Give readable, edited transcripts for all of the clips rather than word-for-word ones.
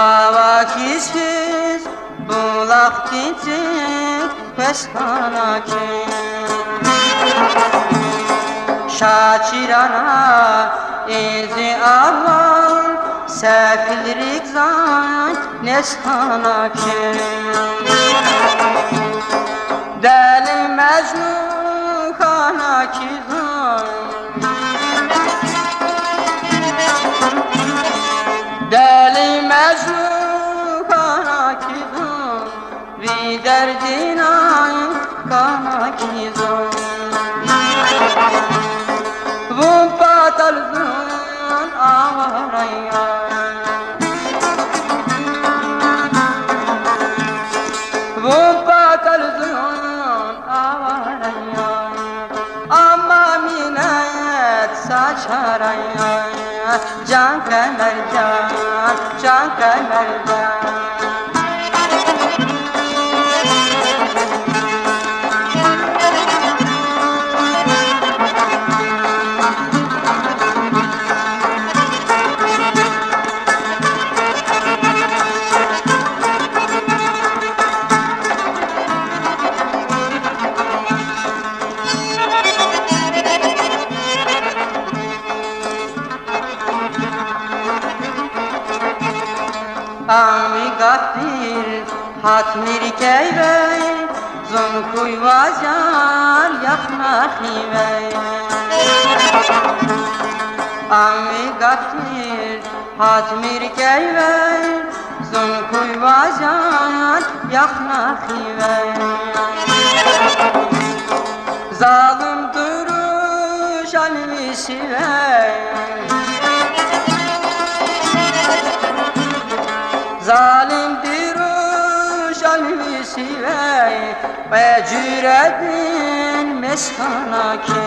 Hava kis bulaq tincik pestana ki Şakirana izi Allah sefil rikzan neskana ki Deli Mecnun kana ki Deli Mecnun kana ki Vi derdina kana ki Vum patalzun avaraya Vum patalzun avaraya Amma minnet saçaraya Can kemercan, can kemercan Ami gafir hatmir keyvey Zon kuy vazar yakna khivey Ami gafir hatmir keyvey Zon kuy vazar yakna khivey Zalim duruş alvisi vey Zalim diruş alvisi vey Ve cüretin meskana ki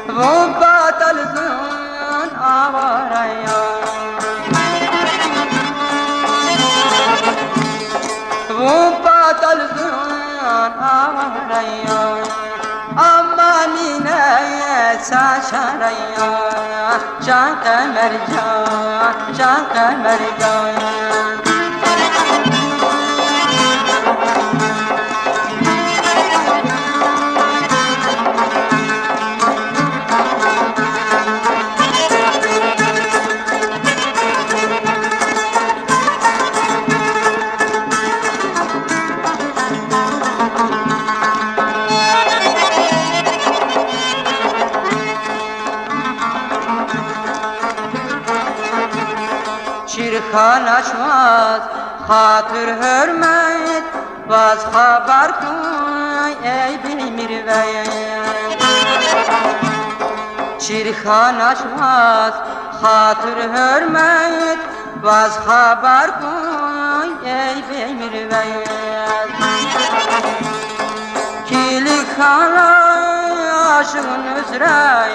Bu batalzın avaraya Bu batalzın avaraya Aman inayet saçaraya Can kemercan, can kemercan Çirkan açmaz hatır hürmet Vaz haber koy ey bilmirvey Çirkan açmaz hatır hürmet Vaz haber koy ey bilmirvey Kilik hala aşığın üzere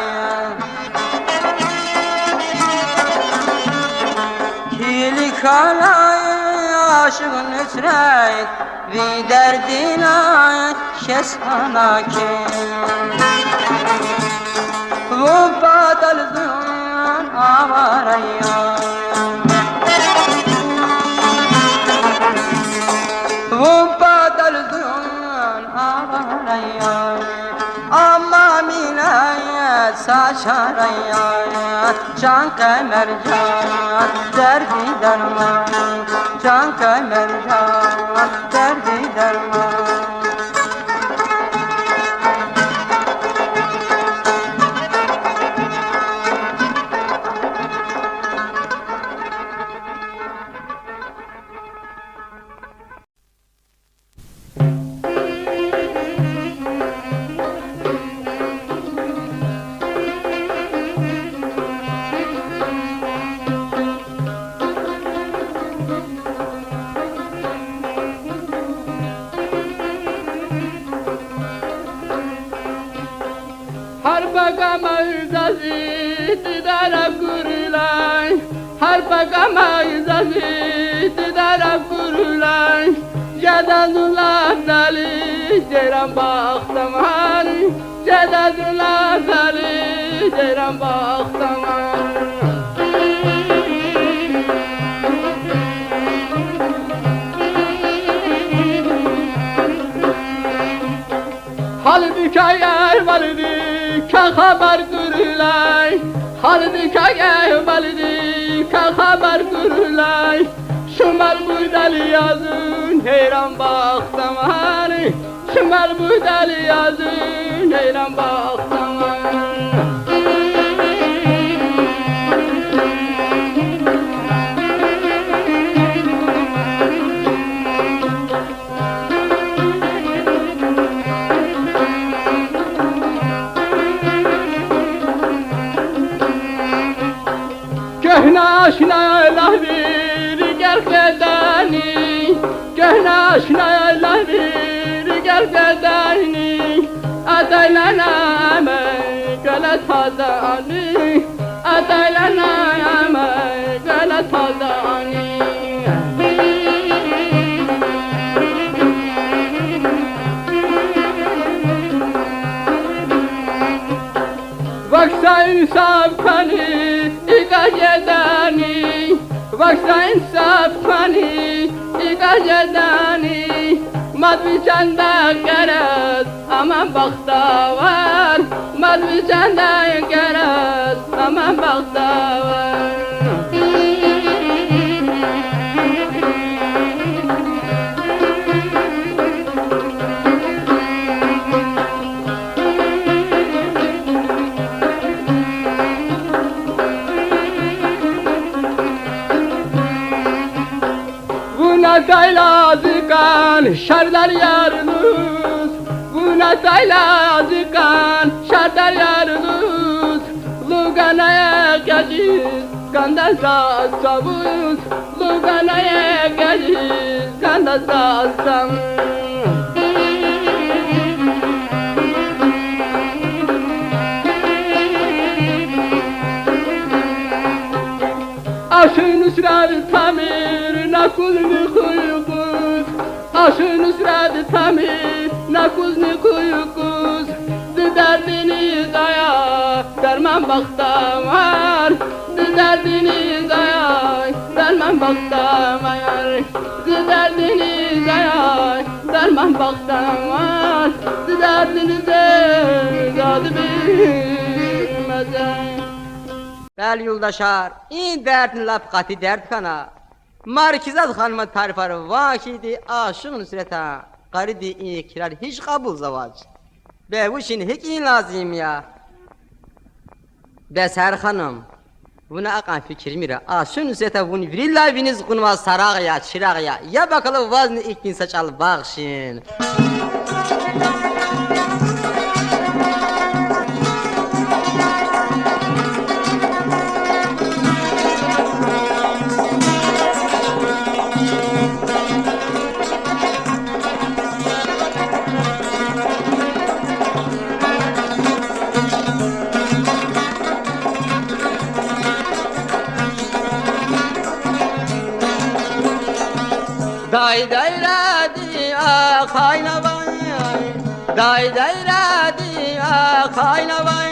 Kilik alay aşığın üsret Vi derdina keskana ki Vum patalzun avaraya Vum patalzun avaraya Amma minayet saçaraya Can kemercan, derdi derman Can kemercan, derdi derman Dara kurulay, harpa kamayzası dara kurulay, Jadadullah dali ceyran baktaman, Jadadullah dali ceyran baktaman. خبر گرلای حالدی که بالدی که خبر گرلای شمال بودلی ازون حیران باختم هانی شمال بودلی ازون حیران باختم آشنا لحبیر گرگدانی گهن آشنا لحبیر گرگدانی ادایلنا امه گلت هزانی ادایلنا امه گلت هزانی وقت انصاف کنی ایگاجدانی وقت انصاف کنی ایگاجدانی مدوی چنده گرد اما بختاور مدوی چنده گرد اما بختاور Taylazıkan şardar yarınız Buna taylazıkan şardar yarınız Luganaya gaciz Gandazda savuz Luganaya gaciz Gandazda savuz Aşın ısrar tamir nakul ni kuyukuz Aşın ısrar tamir nakul ni kuyukuz Derdini daya derman baktam var Derdini daya derman baktam var Derdini daya derman baktam var Derdini de zadı bilmezem Bəli yoldaşlar, in dərdin lap qati dərd kana. Markizat xanıma tarifarı vakidi aşık nusreta. Qaridi ikrar hiç kabul zavac. Be bu işin hiç in lazım ya. Beser hanım. Buna akan fikir mira. Aşık nusreta bunu virilla viniz kunma saraq ya, çıraq ya. Ya bakalım vazni ilk gün saçal bağışın. Day day radi a khayna vay Day day radi a khayna vay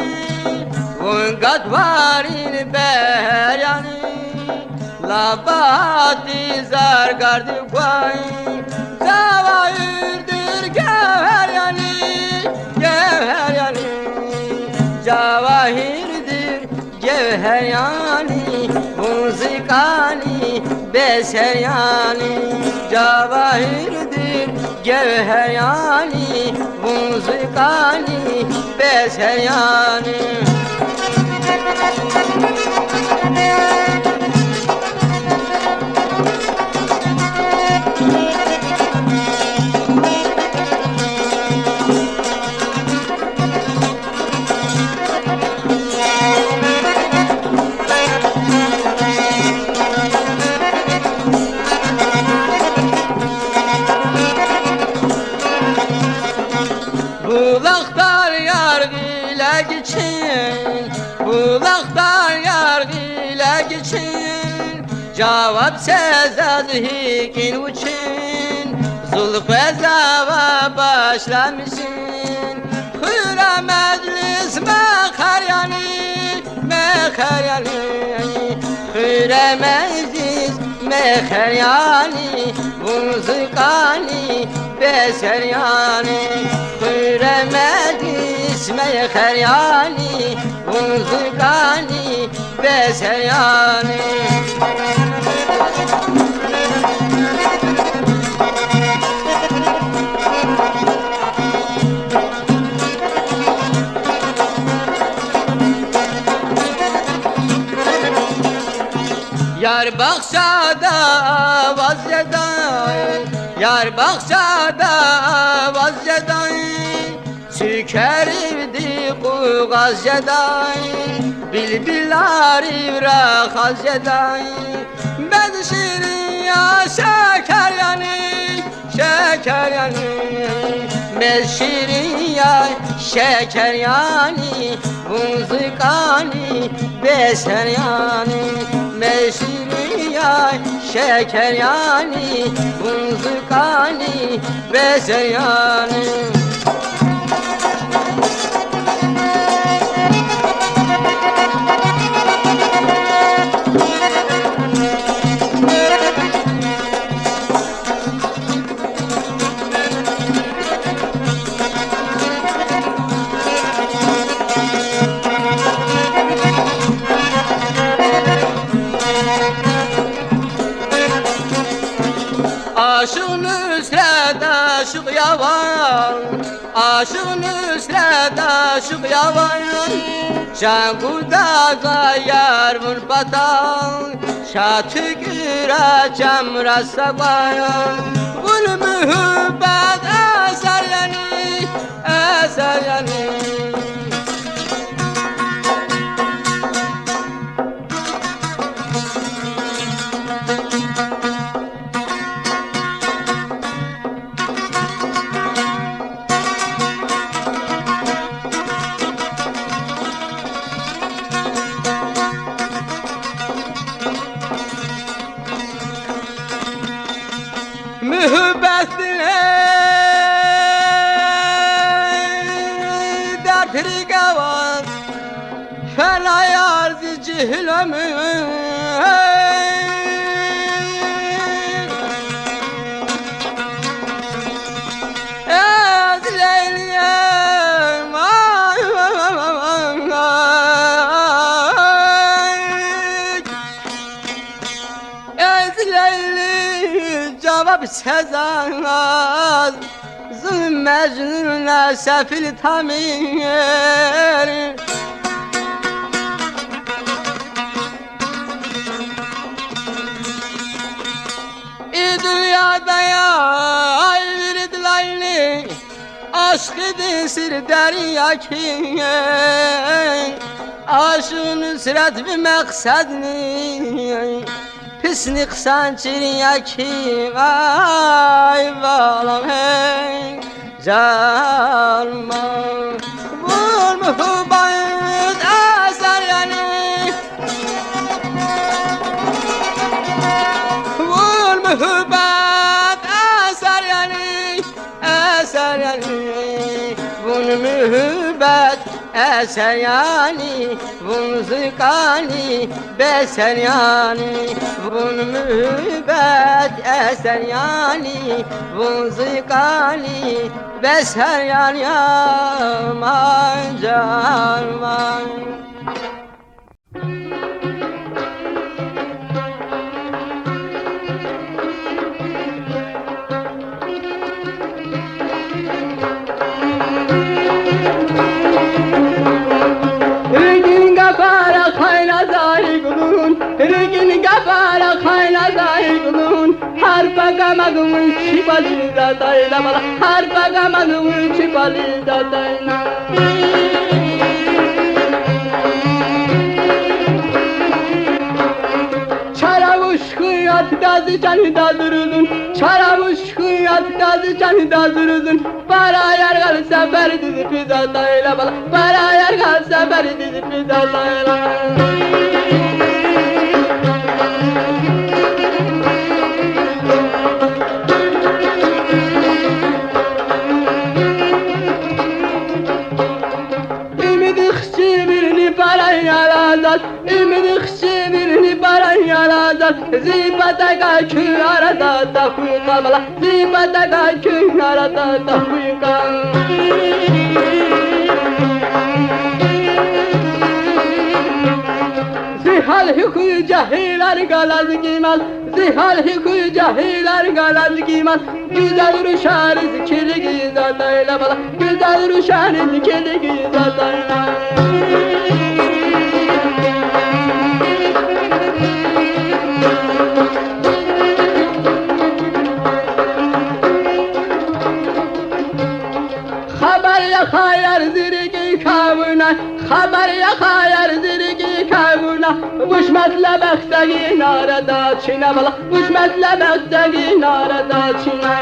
Un gadvarin beryani Labati zar gardi vay Zavahirdir gevher yani Gevher yani Cevahirdir gevher yani Muzikani beser yani Cevahirdir gevher yani Muzikani beser yani Bulaklar yargıyla geçin Bulaklar yargıyla geçin Cevap sezaz hikin uçin Zulfe zava başlamışsın Hüra meclis mekaryani Mekaryani Hüra meclis mekaryani Muzikani beser yani Hüre meclis İsme Kharyani, Vunzukani, Beseryani. Yar bahçada vazgeday, yar bahçada vazgeday, Sükerivdi kuğaz yeday, bilbilar ivra haz yeday. Ben şirin ya şeker yani, şeker yani. Ben şirin ya şeker yani, Vunzukani, Beser yani. Meşiri ya şeker yani, Vunzukani, Beser yani. Aşık Nusret aşık yavan, aşık Nusret aşık yavan. Canguda yar vur batan, şatüküre cemre bayan. Vur mühübbet eser yani, eser yani. Mühübbetine dertri gavan, fena yarzi cihlemün. Ez Leyliyem Ez Leyli cevap sezaz, Zulm Mecnun'la sefil tamir. Dünyada ya ay virid layli, aşk edin sir derya ki, aşkın nusret bir meksedni, pisnik sancir ya ki. Ay balam hey canma, vur muhubbayet eser yani, vur mühübbet eser yani, eser yani. Vun mühübbet eser yani, Vunzukani, Beser yani. Vun mühübbet eser yani, Vunzukani, Beser yani. Aman canman. Rigin gafara kayna zaygunun, rigin gafara kayna zaygunun. Har bagamagun çipali da dayla bala, har bagamagun çipali da dayla. Çaravuş kıyat dazı canı dazırılın, çaravuş kıyat dazı canı dazırılın. Para yar gal sefer dizi pida dayla bala, para yar gal sefer dizi pida dayla. İmdikçi birini baran yalandan, zibadaka kü arada da kuykan bala, zibadaka kü arada da kuykan. Zihal hükü cahiller galaz giymez, zihal hükü cahiller galaz giymez. Güzel rüşan zikirli gizadayla bala, güzel rüşan zikirli gizadayla. Haber yakayar zirgi kavuna, haber yakayar zirgi kavuna. Vuşmetle bektegi narada çine bala, vuşmetle bektegi narada çine.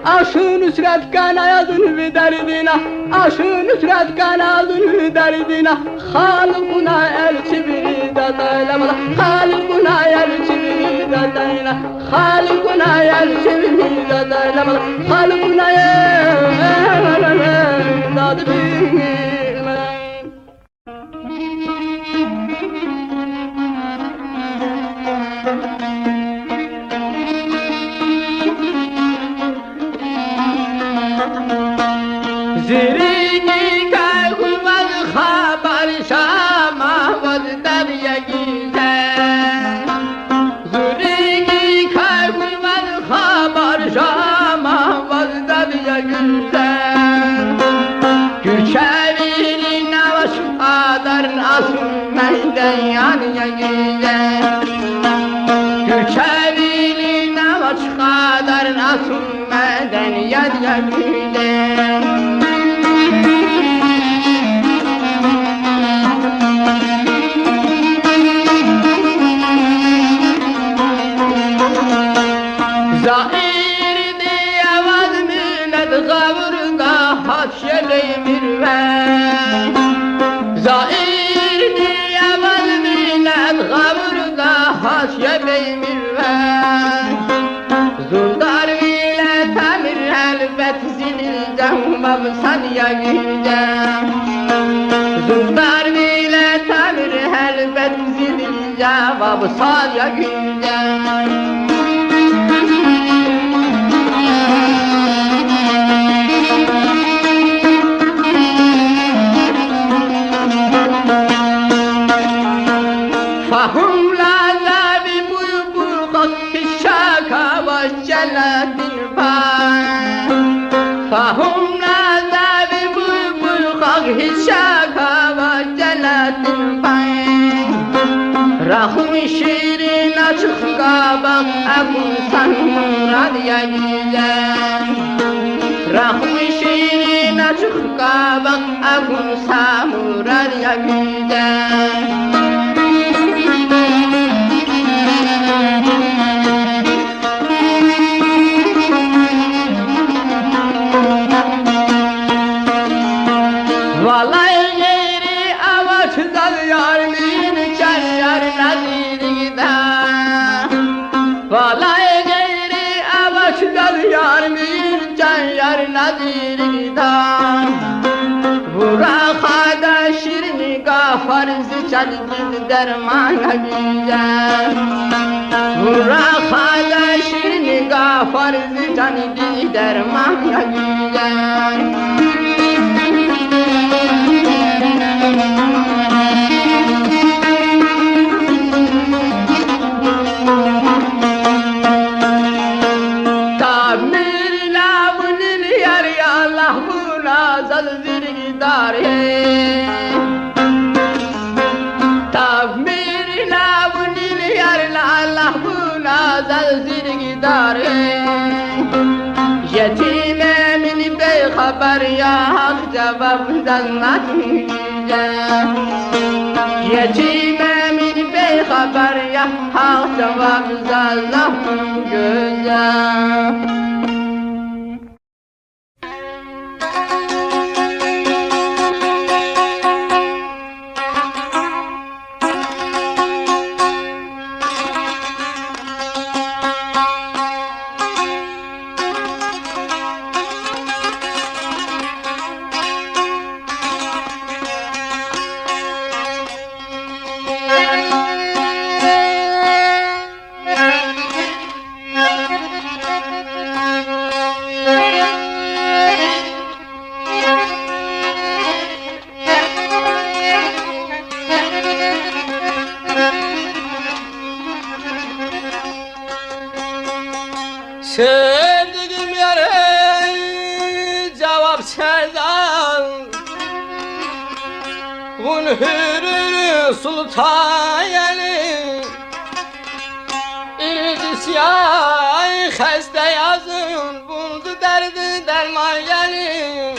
Aşın üsret kanadın ve derdine, aşın üsret kanadın ve derdine. Halıkuna elçi bir dadayla bala, halıkuna elçi bir dadayla, halıkuna elçi bir dadayla bala, halıkuna elçi bir dadayla. Zirigi kaykulmaz haber şama vazdan yegizen. Zirigi kaykulmaz haber şama vazdan yegizen. Güçevili navaş adarın asıl meyden yan yegizen. Güçevili navaş adarın asıl meyden yan yegizen. Zahir diye vaz millet gavurda haşyeli mirven. Zahir diye vaz millet gavurda haşyeli mirven. Zurdar bile tamir elbet zilizden babsan ya güzel. Zurdar bile tamir elbet zilizden babsan ya güzel. Fahum la bi bulbul şaka baş cennetin pay. Fahum la bi bulbul şaka baş cennetin pay. Rahum şirin açık kabak akun san murad ya güzel. Rahum şirin açık kabak akun san murad ya güzel. Vallahi yeri avaçdan yarmin çay yar nazirida. Vallahi yeri avaçdan yarmin çay yar nazirida. Vura khada şirin gafar ziçal giz dermana güzel. Vura khada şirin gafar ziçal giz dermana güzel. Tavmir lavunil yarla Allah buna zirgidar. Yetime min bey haber ya hak cevap zannat güzel. Yetime min bey haber ya hak cevap zannat güzel. Sevdiğim yere cevap çerdan Bun hürür sultan yani İrdisyan xəstə yazın Buldu derdi derman yani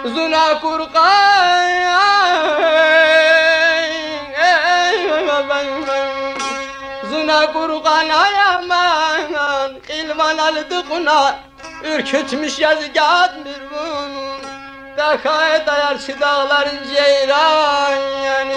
Zuna kurkan Zuna kurkan ayaman İlman aldı kuna Ürkütmüş yazgat bir bunu Dakaya dayar şu dağların ceyran yani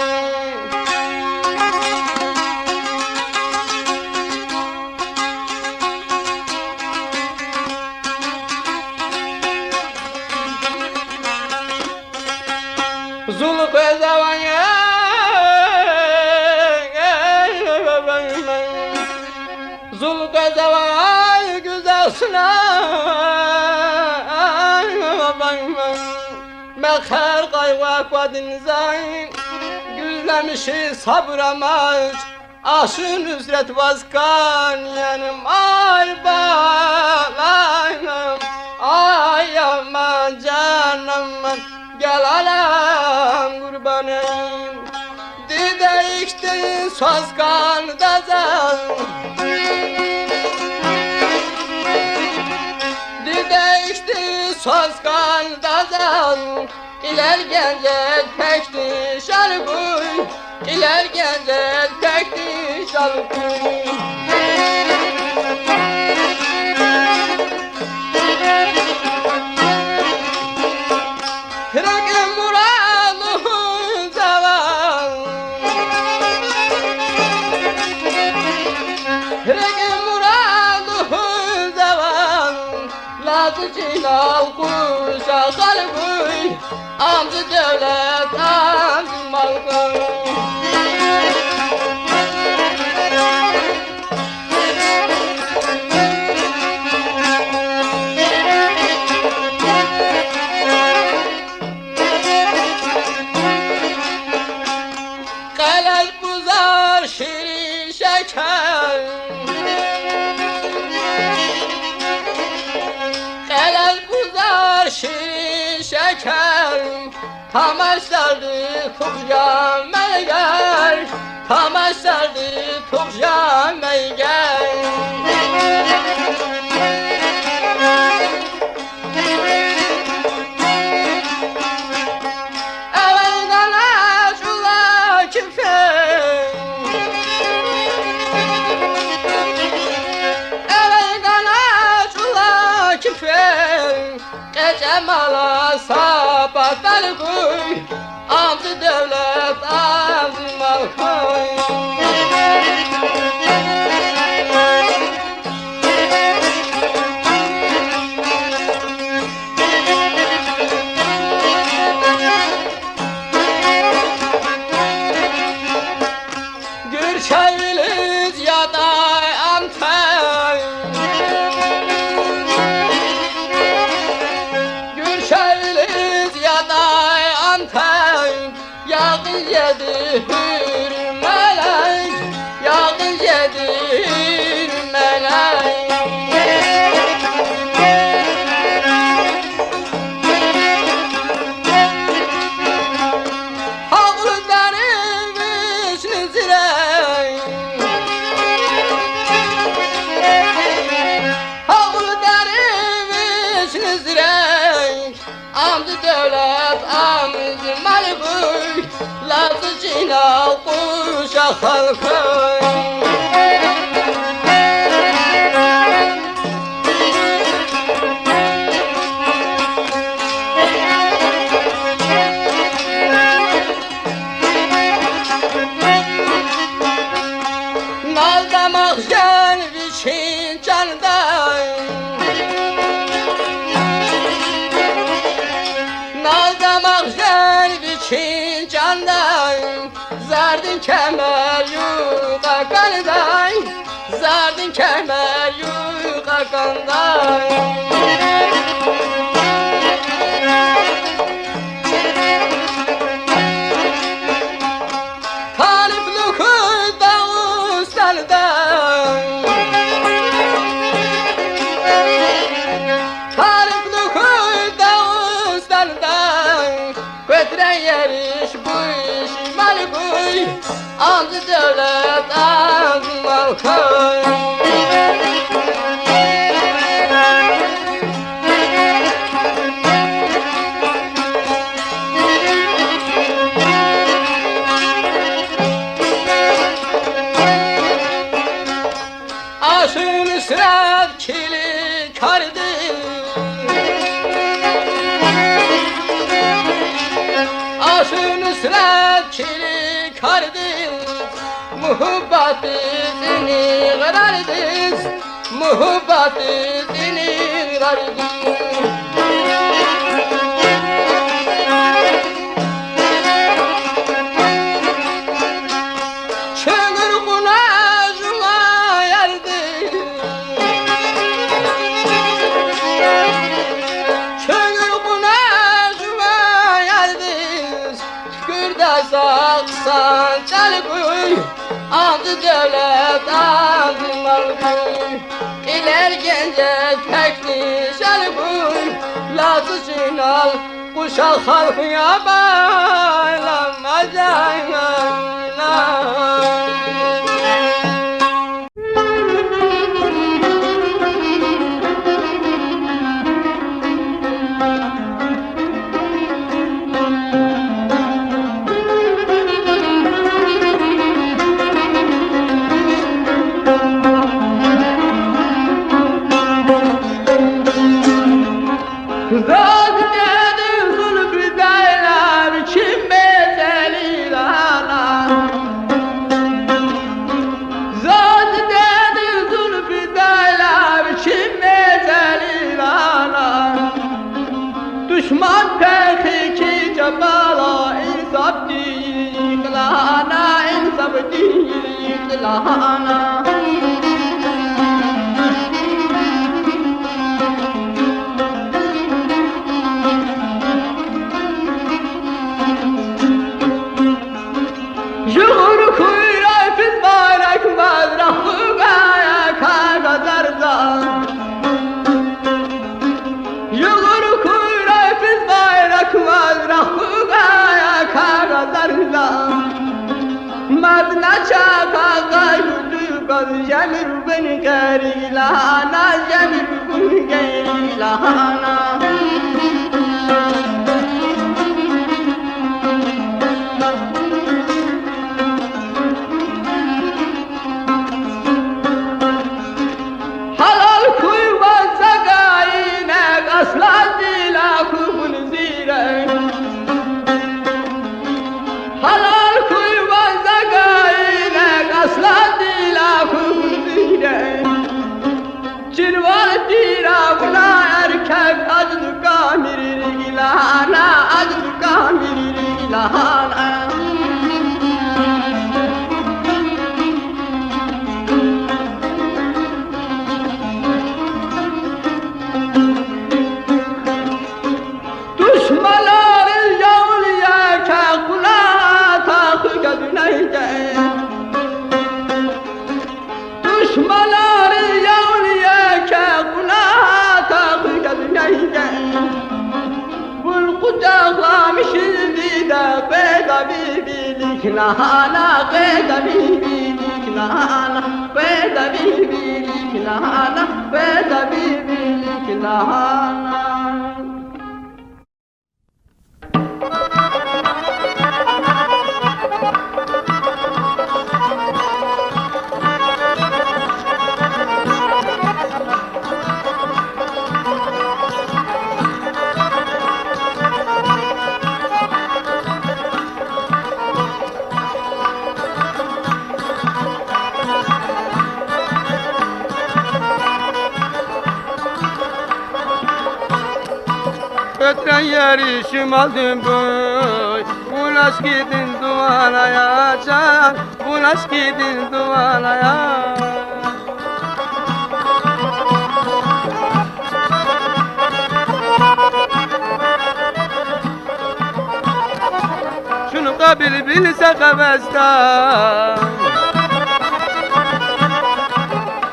Zuluk ezavan Zuluk ezavan güzel sınav Mekher kayvak vadin zayn Güzlemişi sabır amaç Aşın nüsret vazkan yanım Ay balayım Ay aman canım Gel alam kurbanım Dide içtin sazkan da zan Dide içtin sazkan da zan İler gencet pekti şarkı İler gencet pekti şarkı Hırgın muralıhın zavan Hırgın muralıhın zavan Lazı cilal kuşa kalbı Amcı devlet amcı malkı Kalel buzar şirin şeker Kalel buzar şirin şeker Tamaşlardı tukya meyger Tamaşlardı tukya meyger Evvelden aşula küfen Evvelden aşula küfen Gecemala sabahtları koy Amcı devlet amcı mal koy Gürçeviliz ya da amten Gürçeviliz ya da amten Yağın yedi hürmelek Yağın yedi hürmelek Havlu derviş nizirek Havlu derviş nizirek Amcı devlet amcı malibük Lazı cinal kuşa halkı Nal damak can biçin candan Nal damak can biçin candan Zardın kemer yuka kandan Zardın kemer yuka kandan Talip lukuz da ustandan yeriş bu iş mal koy, aldı devlet aldı mal koy. Aşın sırat kili kardı, aşın sırat kili kardı, muhabbeti seni karardı, muhabbeti seni karardı. Çığır kunazıma yardı, çığır kunazıma yardı, gürde saksan çal koy, adı devlet adı mal koy. İler gence tekli şal koy, lazı sinal kuşak halkıya baylanmayacak. Zat dedi zulfü derler kim bedelir ana. Zat dedi zulfü derler kim bedelir ana. Düşman peki ki cebala insaf değil kılana, insaf değil kılana. Yugur kuyruğu biz bayrak mazrafı gaya kağıtlarda. Yugur kuyruğu biz bayrak mazrafı gaya kağıtlarda. Madna çaka kayıdı gaz cemir beni gerilana, cemir beni gerilana. Halal kuyvansa gayine aslan dila kubul zire. Halal kuyvansa gayine aslan dila kubul zire. Cirval dira buna erkek acı kamirir ilahana, acı kamirir ilahana. Düşmanların yavruya kakula takı gözüneyce. Düşmanların yavruya kakula takı gözüneyce. Bul kucaklamışız bir de beda birbirik nahana, beda birbirik nahana, beda birbirik nahana, beda birbirik nahana. Ötren yarışım aldım boy. Bulaş gidin duvaraya can, bulaş gidin duvaraya. Şunu kabil bilse kafestan,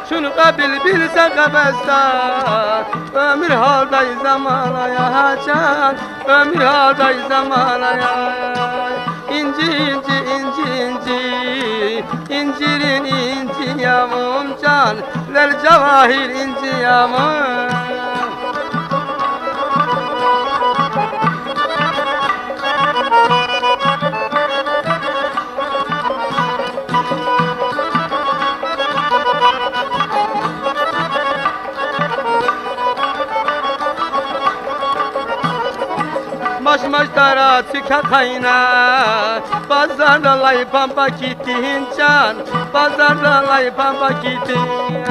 şunu kabil bilse kafestan. Ömür haldayız zamana yaşan, ömür haday zamana yay. İnci inci inci inci, incirin inci yamun can, ler cevahir inci yamun. Maş tara çıka kayna, pazarda lay pampa kitin can, pazarda lay pampa kitin.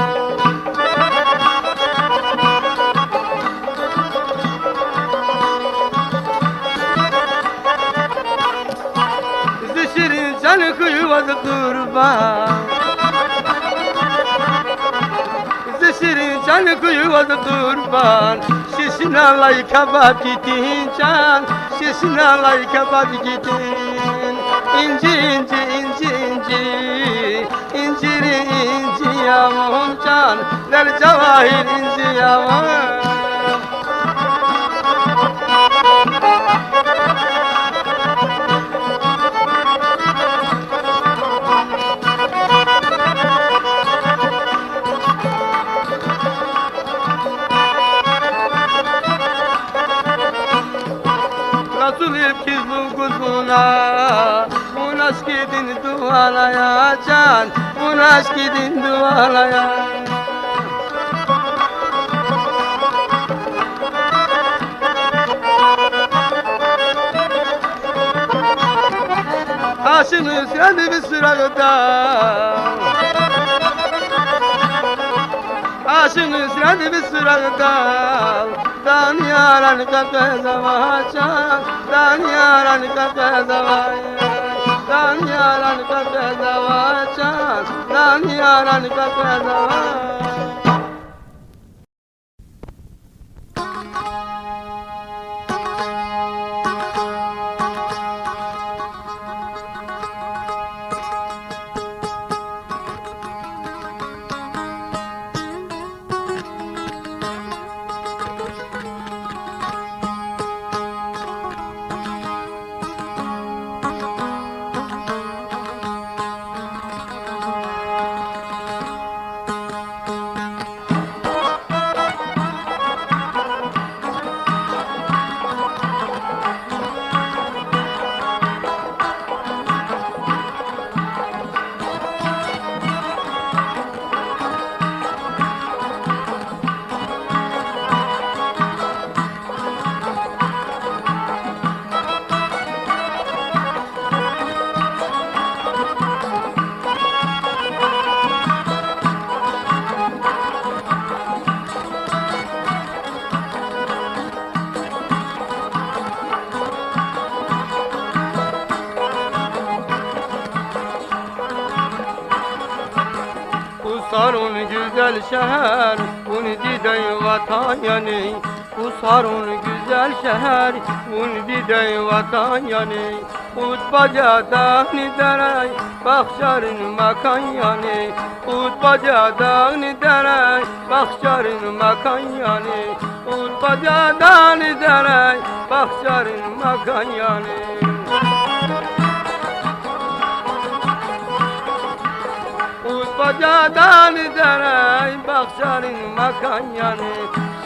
Zişirin canı kuyuvadı kurban, zişirin canı kuyuvadı kurban. Şişin alay kabak gitin can, şişin alay kabak gitin. İnci inci inci inci, inciri inci yamun can, ler cevahir inci yamun. Nasıl ipkiz kuzuna, bu aşk gidin dualaya can, bu aşk gidin dualaya. Aşınız geldi bir sırada, aşınız geldi bir sırada. Dan yaran kakı zavacan, dan yaran kakı zavacan, dan yaran kakı zavacan, dan yaran kakı zavacan. Sarın güzel şehir, bunu dide vatan yani. Bu sarın güzel şehir, bunu dide vatan yani. Utbaca niderey, bakşarın makan yani. Utbaca niderey, bakşarın makan yani. Utbaca niderey, bakşarın makan yani. Bacadan derey bakşarın makan yani.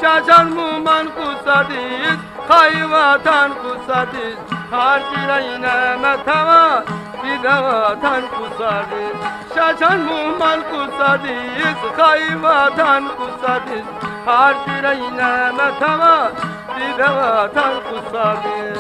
Şaşan muman kusadis, kayvatan kusadis. Harcirayne metava, bir de vatan kusadis. Şaşan muman kusadis, kayvatan kusadis. Harcirayne metava, bir de vatan kusadis.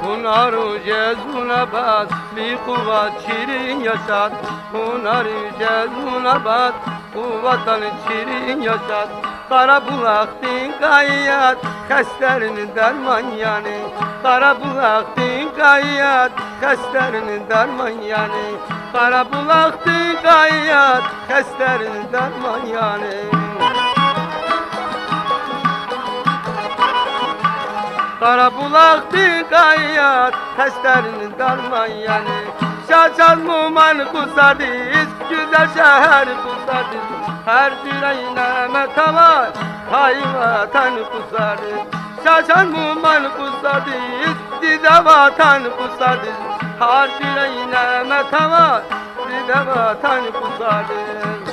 Hunarı cezuna bas, bir kuvvet şirin yaşat. Hunarı cezuna bas, kuvvetten şirin yaşat. Qara bulaqdin qayyat, xəstərinin dərman yani. Qara bulaqdin qayyat, xəstərinin dərman yani. Qara bulaqdin qayyat, xəstərinin dərman yani. Qara bulaqdin qayyat, xəstərinin dərman yani. Şaçal muman qusadiz, güzel şəhər qusadiz. Her yüreğine metavar, hay vatan kusadız. Şaşan muman kusadız, dide vatan kusadız. Her yüreğine metavar, dide vatan kusadız.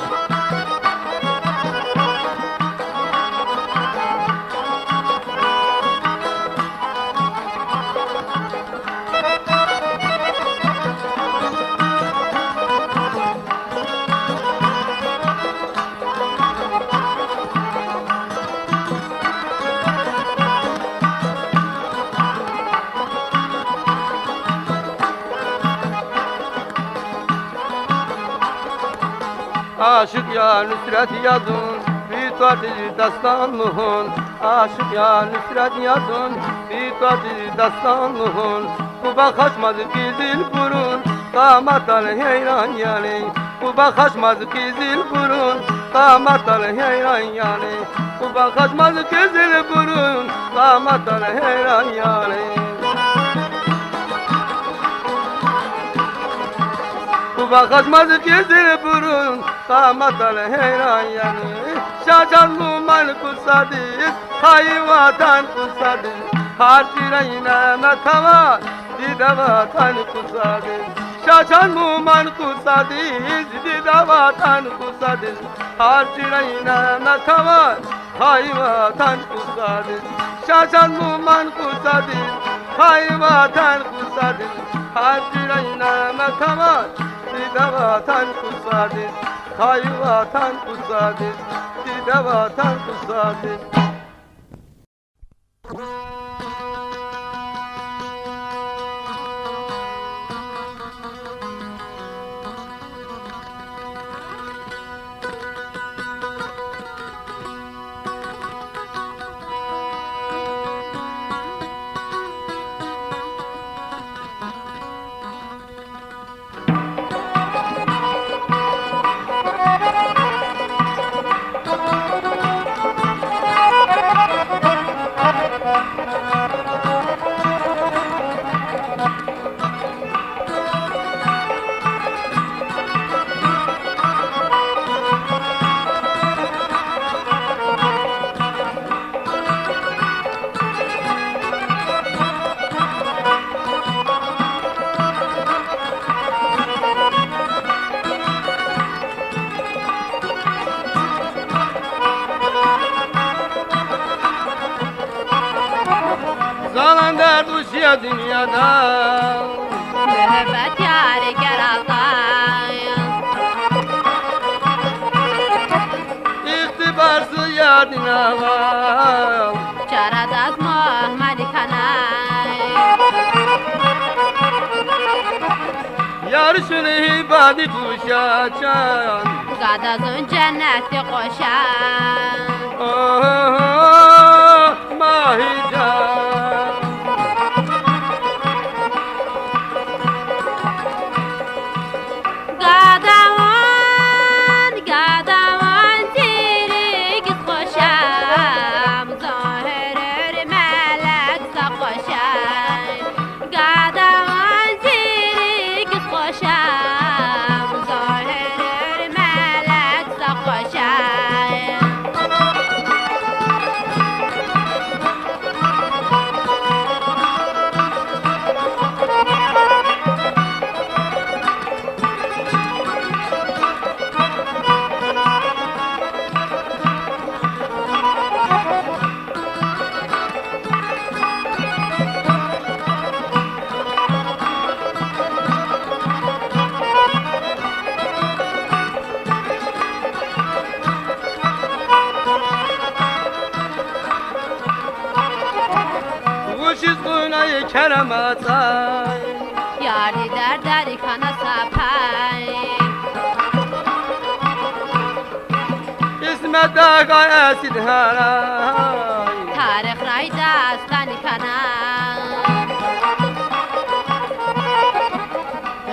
Aşık ya Nusret yazın, bir tatil dastanlığın. Aşık ya Nusret yazın, bir tatil dastanlığın. Kuba kaçmaz kizil burun, damat al heyran yani. Kuba kaçmaz kizil burun, damat al heyran yani. Kuba kaçmaz kizil burun, damat al heyran yani. Kuba kaçmaz kizil burun, damat al heyran yani. Şaçal muman kusadız, hay vatan kusadız. Har yüreğine metavar, dide vatan kusadız. Şaçal muman kusadız, dide vatan kusadız. Har yüreğine metavar, hay vatan kusadız. Şaçal muman kusadız, hay vatan kusadız. Har yüreğine metavar, dide vatan kusadız. Hay vatan kusadız, dide vatan kusadız. Zalan dert uşuya dünyada, Müebbet yâri geraltay. İktibarsız yardına var. Çaradaz Muhammed-i Yarışını ibadi kuşaçan. Gadazın cenneti koşan. Oh, mahican. Gadavan zirik koşam. Zahir melek koşam. Gadavan zirik koşam. Zahir melek koşam. Kuşuz kuyunayı kerem atay. Yari derdari kana sapay. دقای سیدهارای تاریخ رای داستانی کنم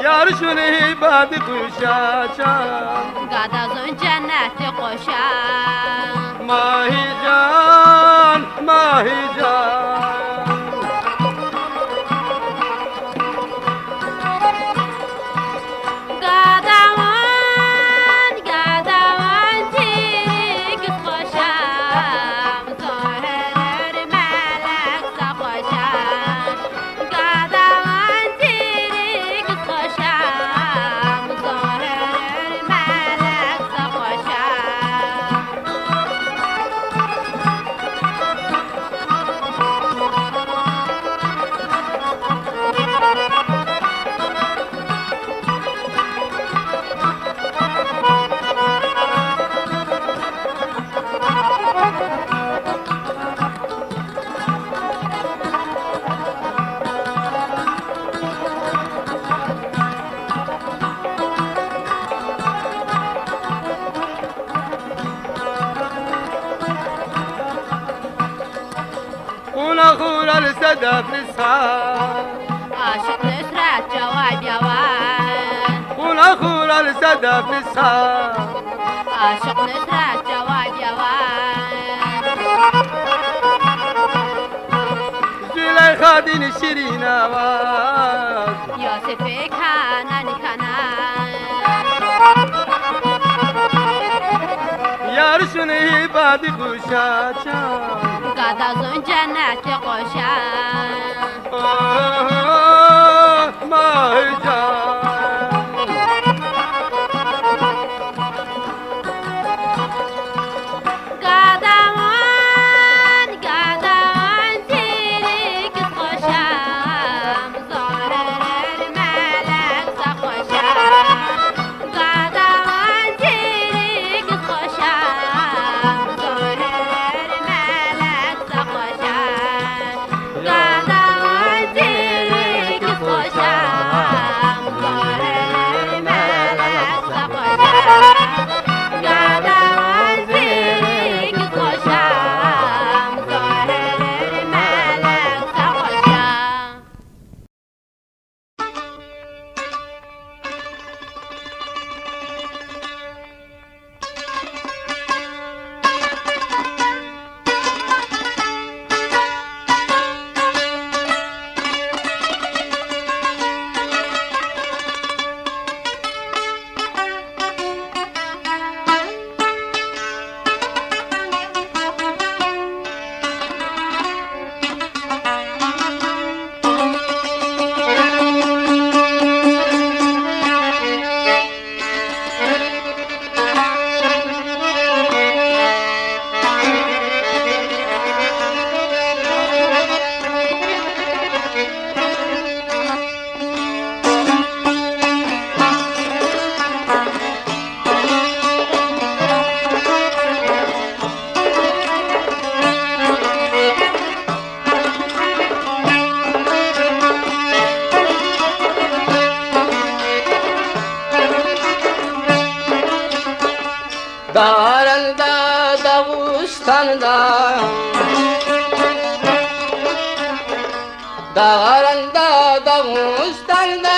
یارشونی باد گوشاچان گدازون جنت قشنگ ماهی جان ماهی جان صدف نسان عاشق نصرت جواب یوان خونا خونا لصدف نسان عاشق نصرت جواب یوان زلیخا دین شیرین آواز یوسف کنانی کنن یارشونی بادی گوشا چان گدازون جنت قشنگ ماهی جان Dağlarında, Dağıstan'da Dağlarında, Dağıstan'da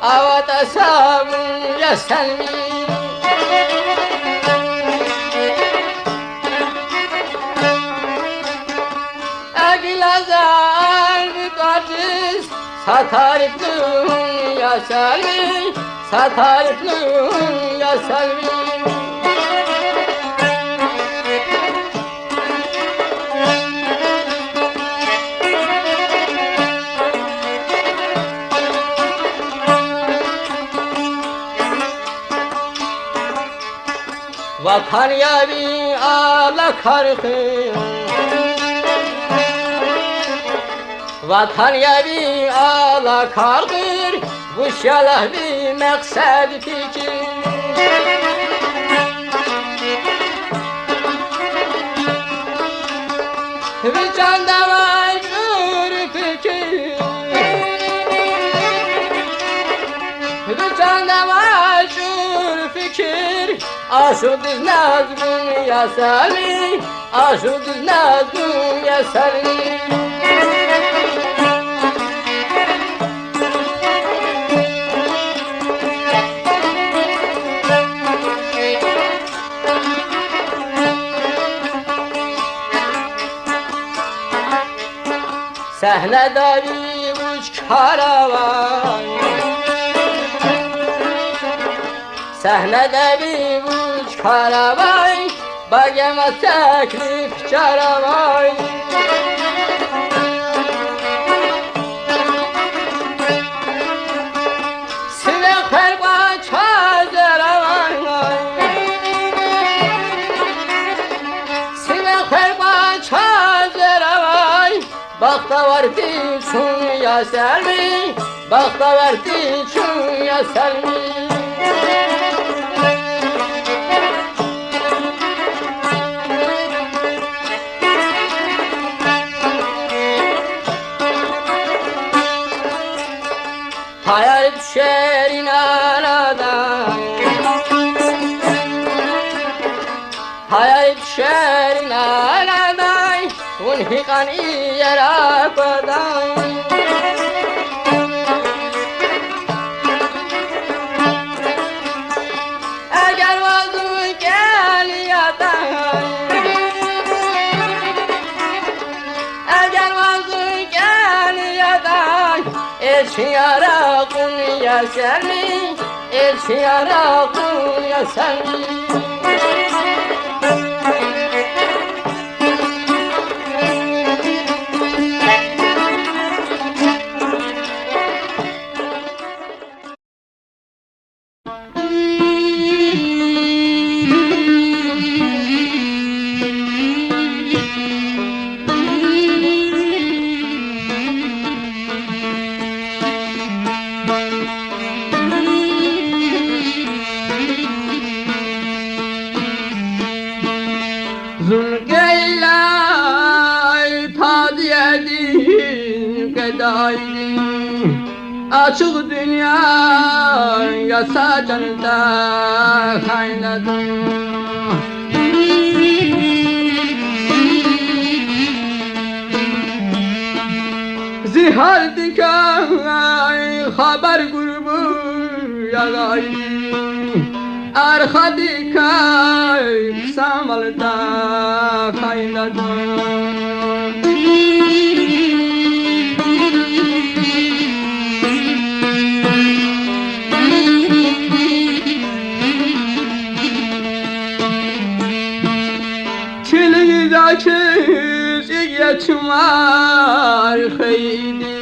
Avada sabun ya sen mi? Agilazar kaçız Satarıplığın ya sen mi? Satarıplığın ya sen mi? Vatan yavi ala karkı Vatan yavi ala karkır Bu şalah bir maksad fikir Bir canda var bir fikir Bir canda var fikir Aşık düz nazgün ya Selvi Aşık düz nazgün ya Selvi Sahnede bir uç karavan Sahnede bir uç karavan Bagema teklif caravan Sinek perva çazeravan Sinek perva çazeravan Bakta vardı çün ya Selvi Bakta vardı çün ya Selvi Hayal düşer inanadan Hayal düşer inanadan Unhikan iyerakodan Eğer vazı gel yadan Eğer vazı gel yadan Elçin yara kun ya Selvi Elçin yara kun ya Selvi Zulgeylay tadiyedin gedaydin Açık dünya yasa canında kaynadın Zihar dikay haber grubu yagaydin Arka dikay samalda kaynadı Çilgidaki yetimar kheydi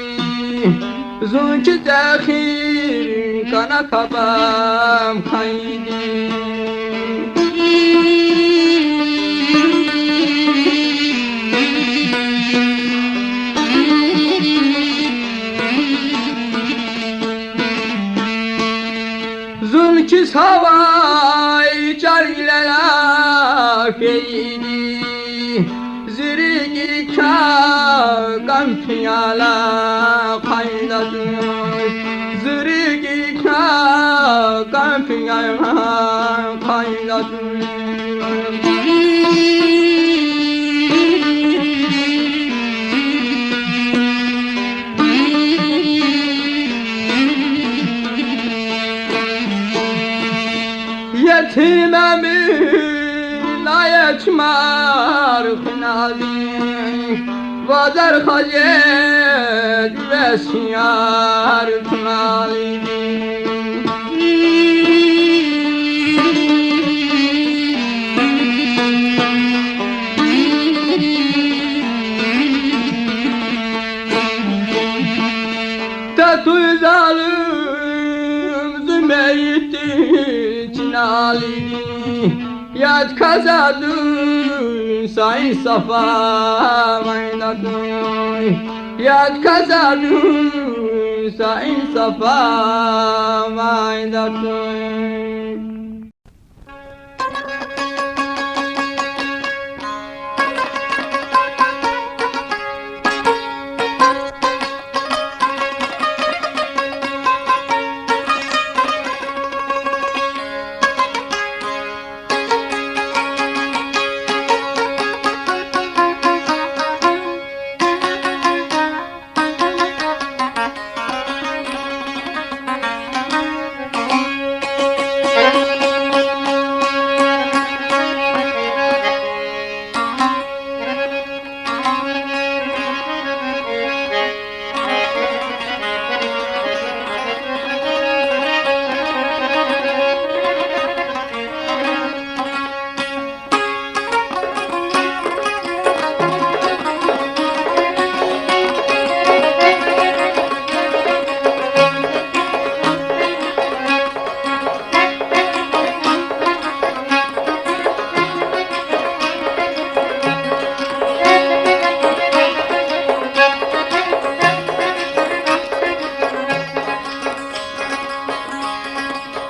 Zunki tehir kana kabam khaydi Zulki savay cargilela kheydi Zirigi ka kampiyala kaynadı Zirigi ka kampiyala kaynadı Yetimemi layetmar kınadı Vazar hayet ve siyar kınadı Tatlı zalim zümeytti cinalini Yad kazadın sayın safa maynadın Yad kazadın sayın safa maynadın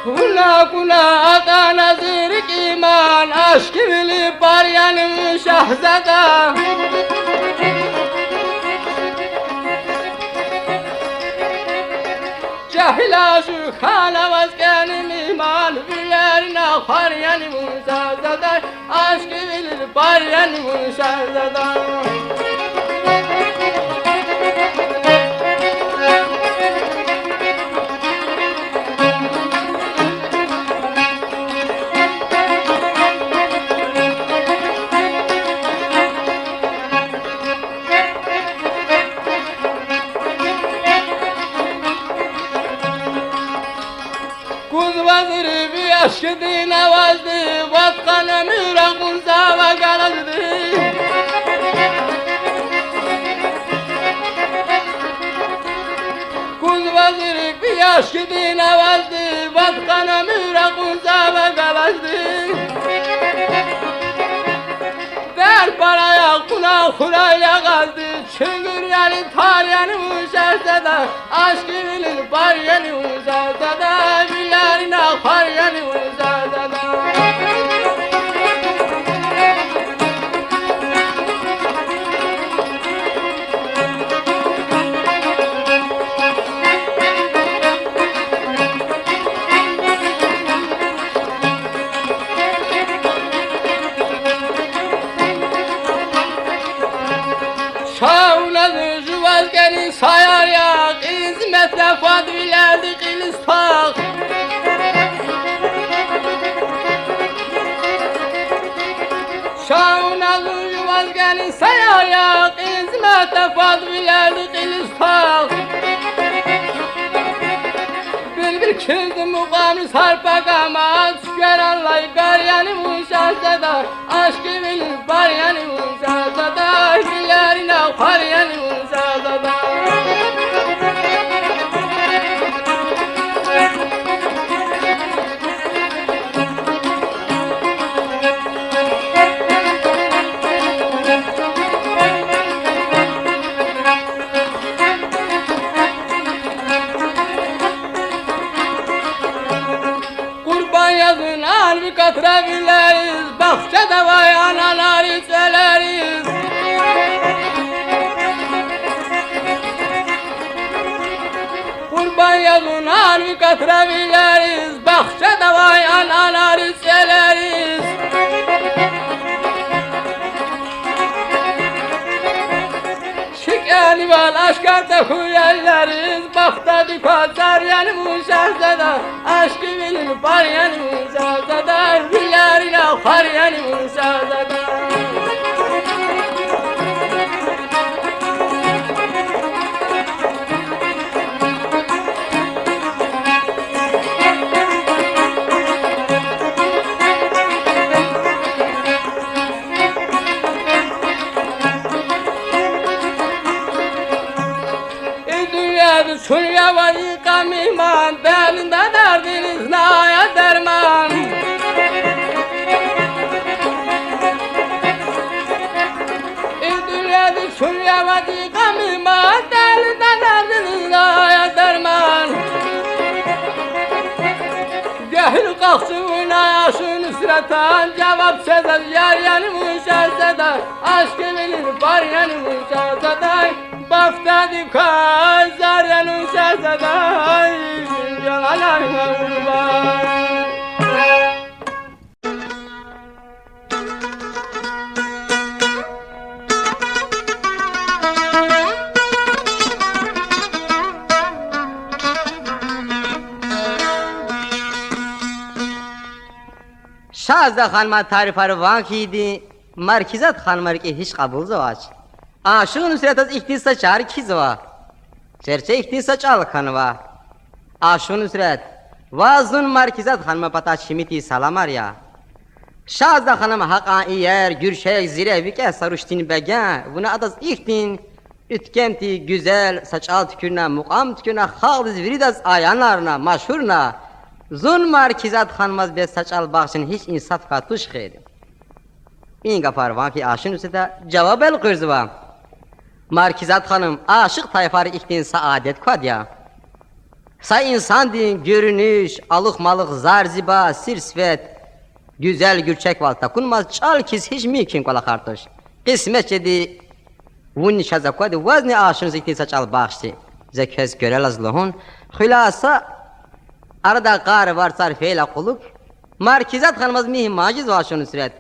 Kula kula ata nazır iman aşk bilip var yanım şahzada. Cahil aşık hala vazgeçenim iman bilerine var yanım şahzada. Aşk bilip var yanım şahzada. Vazir bir aşkı navazdı, vatkan ömüre kurza ve garazdı. Kuz vazir bir aşkı navazdı, vatkan ömüre kurza ve garazdı. Der paraya kuna kurayla kaldı, çıngır yani tar yani uşarsada, aşkı bilir bar yani uşarsada, bilerine par yani uşarsada. Şavladı juvazgeni sayar ya, hizmetle fadvilerdi kilistak. Şavladı juvazgeni sayar ya, hizmetle fadvilerdi kilistak. Bir kildi mukamı sarpa kamaz, görenlay gar yani muşahzada, aşkı bilir bar yani muşahzada, dillerine var yani muşahzada. Yazın harbi katırabiliriz, bahçede vay anaları söyleriz. Kurban yazın harbi katırabiliriz, bahçede vay anaları söyleriz. Şikani var aşkarda huyalleriz, baktadı pazar yani muşahzada, aşkı bilir bar yani muşahzada, dillerine var yani muşahzada. Şuraya var yıkam iman, belinde derdiniz naya derman. Dünyada şuraya var yıkam iman, belinde derdiniz naya derman. Gehir kalksın oynayasın nüsretan, cevap sezer yar yani muşahzada, aşkı bilir bar yani muşahzada. Baftadı kazar yanı şahzada, canalarına kurban. Şahzada hanıma tarifarı vankiydi, markizat hanımar ki hiç kabul zavaç. Aşığın nusret az ihtisas çağır ki zava. Çerçe ihtisas çal hanıva. Aşığın nusret, vazun markizat hanıma pata şimiti salamar ya. Şahzada hanım haqa iyer, gürşek zire vike saruştin begen, buna adaz ihtin, ütkemti güzel, saçal tükürne, mukam tükürne, haldiz viridaz ayanlarına, maşhurna, zun markizat hanımaz be saçal bakşın hiç insaf katuş kheyri. این گپاروان که آشن است جواب القرزوا. Markizat hanım aşık tayfarı ihtin saadet kadya. Say insan din, görünüş, alık malık, zar ziba, sir sifet, güzel gürçek val takunmaz, çal kis hiç mümkün kola kartoş. Kısmet dedi, vun şaza koydu, vazni aşın zikti saçal bağıştı. Zeköz görel azlahun, hülasa, arada gar var sarfeyle kuluk, markizat hanımaz mihim maciz va aşın nusret.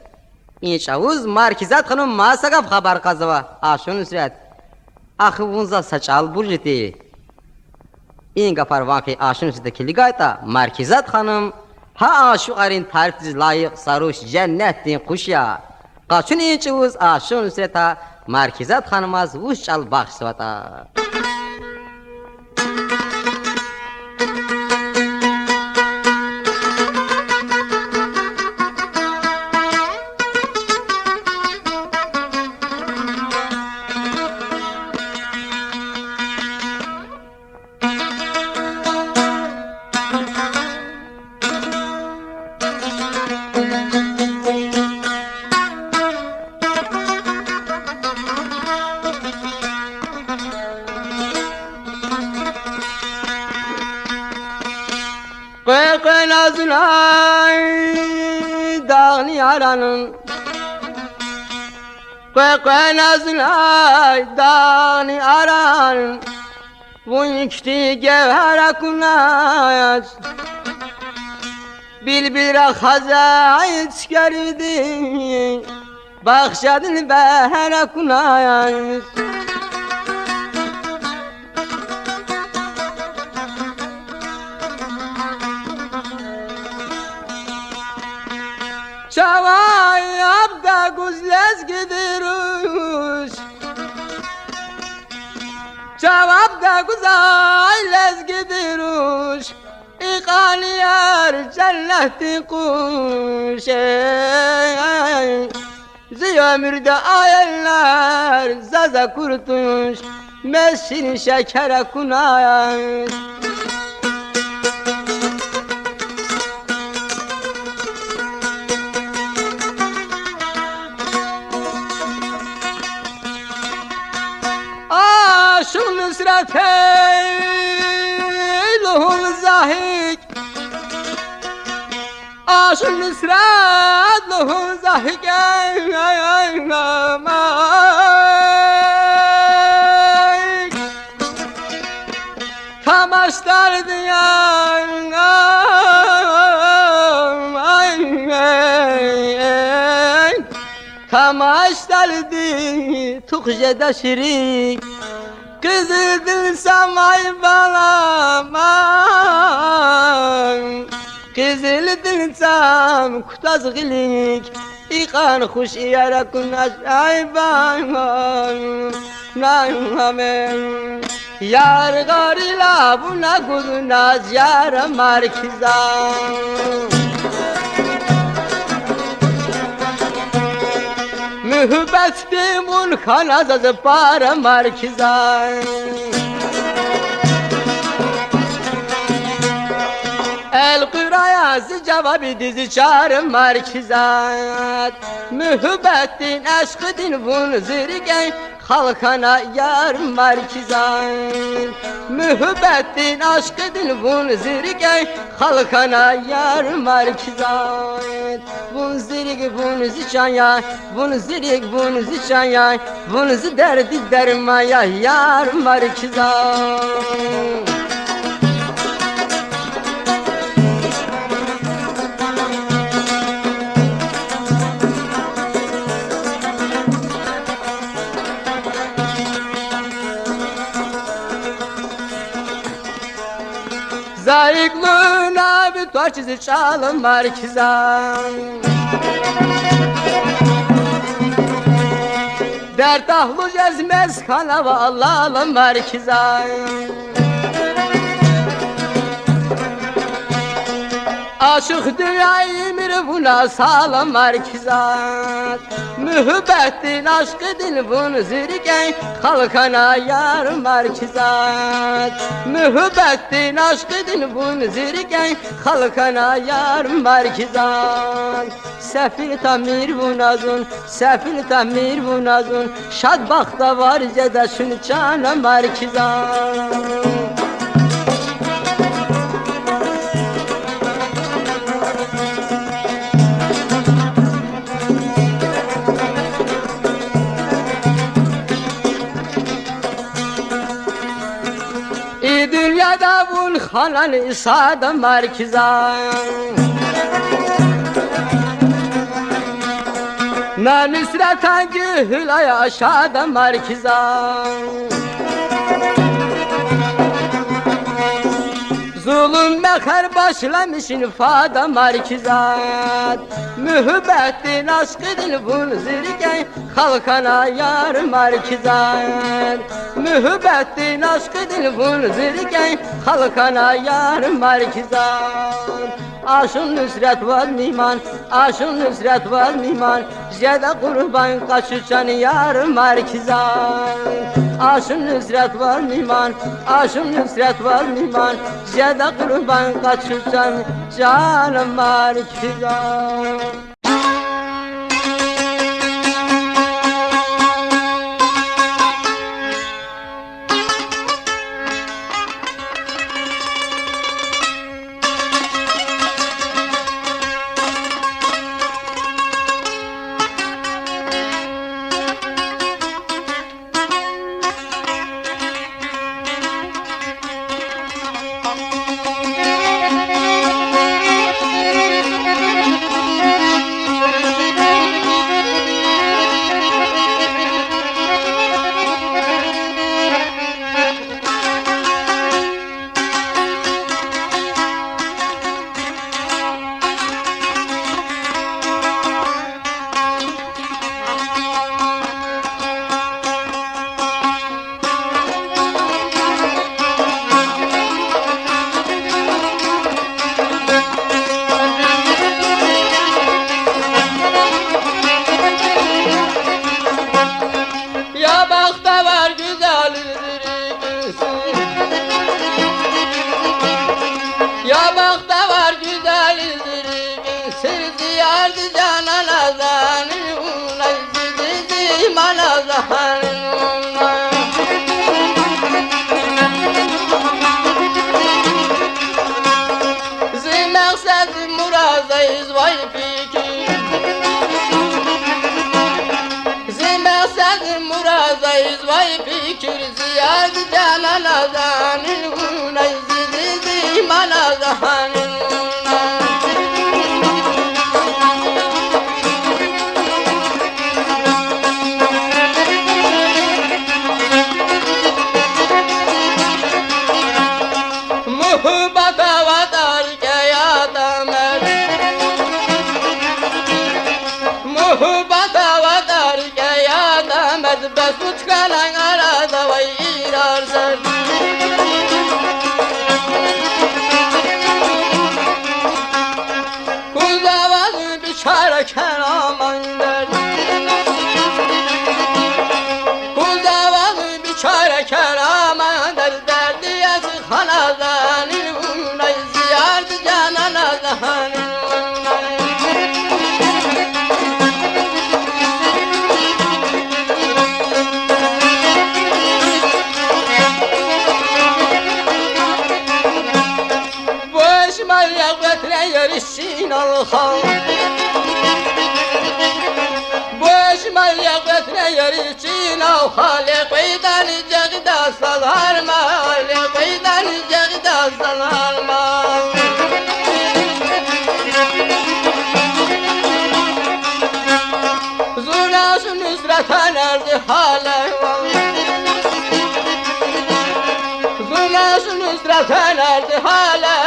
İnç avuz, markizat hanım masagaf haber kazıva, aşın nusret. Ahı vunza saçal burjiti. این گفر واقعی آشون شده که لیگایتا مرکزات خانم ها آشوقارین تعریف دیز لایق سروش جنت دین خوشیا قاچون این چوز آشون شده تا مرکزات خانم از وش چال باخش سواتا Qoy nazlay dağni aranın Qoy nazlay dağni aranın Vunkti gevher akunayaz Bilbira hazayt gerdi Bakşadın beher akunayaz Çavay abda guzlez gidiruş Çavab da guzayles gidiruş İqaliyar cenneti kuş Ziyömürde ayeller zaza kurtuş Meşin şekere kunayış Aşın nusret eyluhun zahik Aşın nusret luhun zahik Kamaşlar diyan Kamaşlar di tukjeda şirik Kızıldın samay balaman Kızıldın sam kutaz gilik İkan huş iyara kunaş ayban Nangamen Yar garila buna kudunaz yar markizan Mühbet bimun kanazaz para markizan El kırayazı cevabı dizi çağrı markizat Mühbettin aşkıdin bun zirgen halkana yar markizan Mühbettin aşkıdin bun zirgen halkana yar markizan Bun zirig bun zichan ya Bun zirig bun zichan ya Bun ziderdi dermaya yar markizan Zayıklığına bir torçizi çalın markizan Dert ahlu cezmez kana vallalı markizan Aşık dünyayı mir buna sağlam markizat Mühbettin aşkı dil bunu zirgen halkana yar markizat Mühbettin aşkı dil bunu zirgen halkana yar markizat Sefil tamir bunazun, sefil tamir bunazun Şad bakta var zedaşın çana markizat hanan sada markizan Na nüsreten gül aşağıda markizan Zulüm mekher başlamış infada markizat Mühübbettin aşkıdın vunzirgen Halkana yar markizat Mühübbettin aşkıdın vunzirgen Halkana yar markizat Aşın nüsret var miman, aşın nüsret var miman Zede kurban kaçışan yar markizan Aşın nüsret var miman, aşın nüsret var miman Zede kurban kaçışan canım markizan Vay fikir ziyad canan azanin Unay zidi iman azanin Muhbata vadar kayadamer Muhbata vadar kayadamer Besut kalan arada vay irarzer Kuzavaz biçare keraman der Kuzavaz biçare keraman der Derdi yazık hanazanin Unay ziyardı canan azanin yarışın alhan Bu eşmal yakvetine yarışın alhan Lekveyden cegda salarma Lekveyden cegda salarma Zurnasın nüsreten erdi hale Zurnasın nüsreten erdi hale